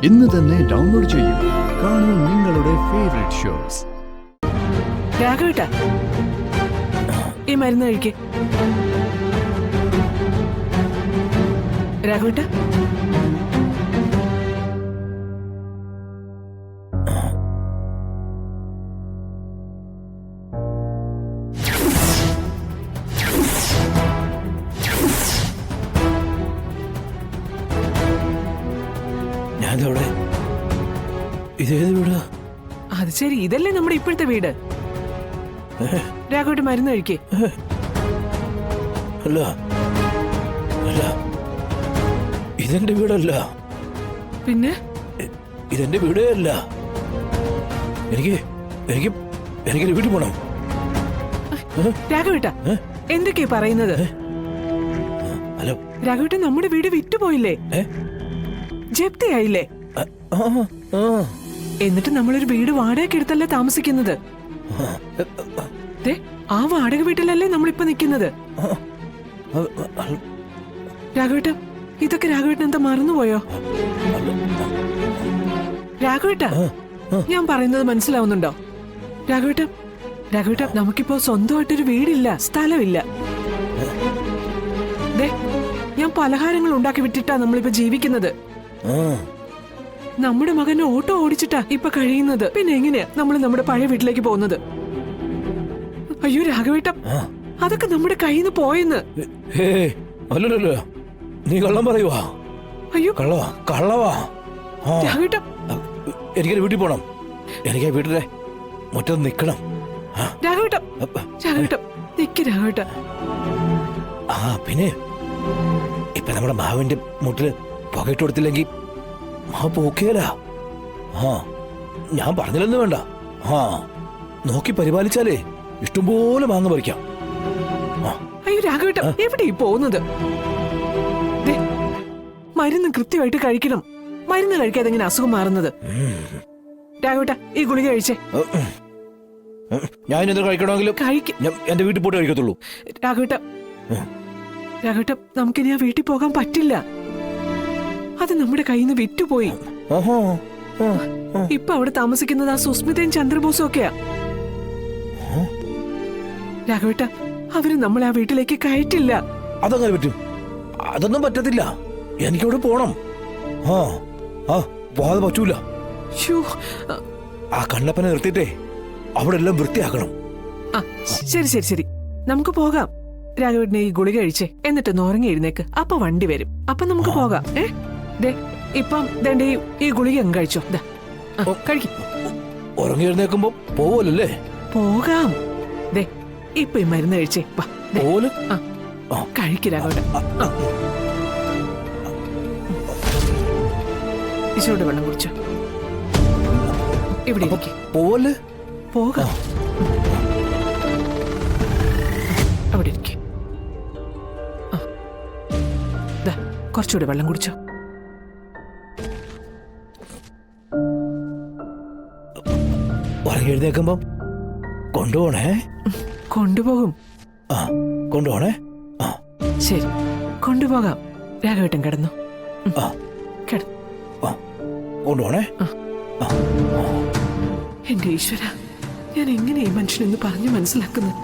ഇന്ന് തന്നെ ഡൗൺലോഡ് ചെയ്യൂ. കാണൂ നിങ്ങളുടെ ഫേവറേറ്റ് ഷോസ്. രാഘവേട്ടാ, ഈ മരുന്ന് കഴിക്കേ. രാഘവേട്ടാ, ഞാനിവിടെ ഇതേത് വീടാ? അത് ശരി, ഇതല്ലേ നമ്മുടെ ഇപ്പോഴത്തെ വീട്. രാഘവേട്ട മരുന്ന് കഴിക്കേ. അല്ല അല്ല, ഇതെന്റെ വീടല്ല. പിന്നെ ഇതെന്റെ വീടേ അല്ല. എനിക്ക് എനിക്ക് എനിക്ക് വീട്ടിൽ പോണം. രാഘവേട്ട, എന്തൊക്കെയാ പറയുന്നത്? ഹലോ രാഘവേട്ട, നമ്മുടെ വീട് വിറ്റുപോയില്ലേ? ജപ്തിയായില്ലേ? എന്നിട്ട് നമ്മളൊരു വീട് വാടകയ്ക്ക് എടുത്തല്ലേ താമസിക്കുന്നത്. ആ വാടക വീട്ടിലല്ലേ നമ്മളിപ്പോ നിൽക്കുന്നത്. രാഘവേട്ട, ഇതൊക്കെ രാഘവേട്ടൻ എന്താ മറന്നുപോയോ? രാഘവേട്ട, ഞാൻ പറയുന്നത് മനസ്സിലാവുന്നുണ്ടോ? രാഘവേട്ട, രാഘവേട്ട, നമുക്കിപ്പോ സ്വന്തമായിട്ടൊരു വീടില്ല, സ്ഥലമില്ല. ഞാൻ പലഹാരങ്ങൾ ഉണ്ടാക്കി വിട്ടിട്ടാ നമ്മളിപ്പോ ജീവിക്കുന്നത്. നമ്മുടെ മകൻ ഓട്ടോ ഓടിച്ചിട്ടാ ഇപ്പൊ കഴിയുന്നത്. പിന്നെ എങ്ങനെയാ നമ്മൾ നമ്മുടെ പഴയ വീട്ടിലേക്ക് പോകുന്നത്? അയ്യോ രാഘവേട്ട, അതൊക്കെ നമ്മുടെ കയ്യിൽ നിന്ന് പോയെന്ന്. അല്ലല്ലോ, നീ കള്ളം പറയുവാ. അയ്യോ കള്ളവാ. രാഘവേട്ട, എനിക്കൊരു വീട്ടിൽ പോണം. എനിക്ക് വീട്ടിലെ മുറ്റത്ത് നിക്കണം. രാഘവേട്ട, രാഘവേട്ട, നിക്ക് രാഘവേട്ട. പിന്നെ ഇപ്പൊ നമ്മുടെ മാവിന്റെ മുട്ടില് പുകയിട്ട് കൊടുത്തില്ലെങ്കിൽ മാവ് പോക്കേല. ഞാൻ പറഞ്ഞില്ലെന്ന് വേണ്ട. നോക്കി പരിപാലിച്ചാലേ ഇഷ്ടംപോലെ മാങ്ങ പറിക്കാം. അയ്യോ രാഘവേട്ട, എവിടെ പോകുന്നത്? മരുന്ന് കൃത്യമായിട്ട് കഴിക്കണം. മരുന്ന് കഴിക്കാതെ എങ്ങനെ അസുഖം മാറുന്നത്? രാഘവേട്ട, ഈ ഗുളിക കഴിച്ചേ. ഞാൻ എന്ത് കഴിക്കണമെങ്കിലും എന്റെ വീട്ടിൽ പോയിട്ട് കഴിക്കത്തുള്ളൂ. രാഘവേട്ട, രാഘവേട്ട, നമുക്കിനി ആ വീട്ടിൽ പോകാൻ പറ്റില്ല. അത് നമ്മുടെ കയ്യിൽ നിന്ന് വിറ്റുപോയി. ഇപ്പൊ അവിടെ താമസിക്കുന്നത് ആ സുസ്മിതയും ചന്ദ്രബോസും ഒക്കെയാ. രാഘവേട്ട, അവര് നമ്മളെ ആ വീട്ടിലേക്ക് കയറ്റില്ല. അതങ്ങനെ പറ്റും? അതൊന്നും പറ്റത്തില്ല. എനിക്കവിടെ പോണം. പോകാതെ പറ്റൂല. ആ കണ്ണപ്പനെ നിർത്തിയിട്ടേ അവിടെ എല്ലാം വൃത്തിയാക്കണം. ശരി ശരി ശരി, നമുക്ക് പോകാം. രാഘവേട്ടനെ ഈ ഗുളിക കഴിച്ചേ, എന്നിട്ട് ഉറങ്ങി എഴുന്നേക്ക്. അപ്പൊ വണ്ടി വരും. അപ്പൊ നമുക്ക് പോകാം. ഇപ്പം ഈ ഗുളിക അങ്ങ് കഴിച്ചോ. കഴിക്കും. ഉറങ്ങി എഴുന്നേക്കുമ്പോ പോവല്ലേ? പോകാം. ഇപ്പൊ ഈ മരുന്ന് കഴിച്ചേ. കഴിക്കരാഘവട്ടെ. ഇച്ചോട് വെള്ളം കുടിച്ചോ. ഇവിടെ പോവല്ലേ? പോകാം. അവിടെ ഇരിക്കെ. കുറച്ചുകൂടെ വെള്ളം കുടിച്ചോ. ഉറങ്ങി എഴുന്നേക്കുമ്പോ കൊണ്ടുപോണേ. കൊണ്ടുപോകും. കൊണ്ടുപോണേ. ശരി, കൊണ്ടുപോകാം. രാഘവേട്ടൻ കിടന്നു. കൊണ്ടുപോണേ. എന്റെ ഈശ്വര, ഞാൻ എങ്ങനെ ഈ മനുഷ്യനെന്ന് പറഞ്ഞു മനസ്സിലാക്കുന്നത്?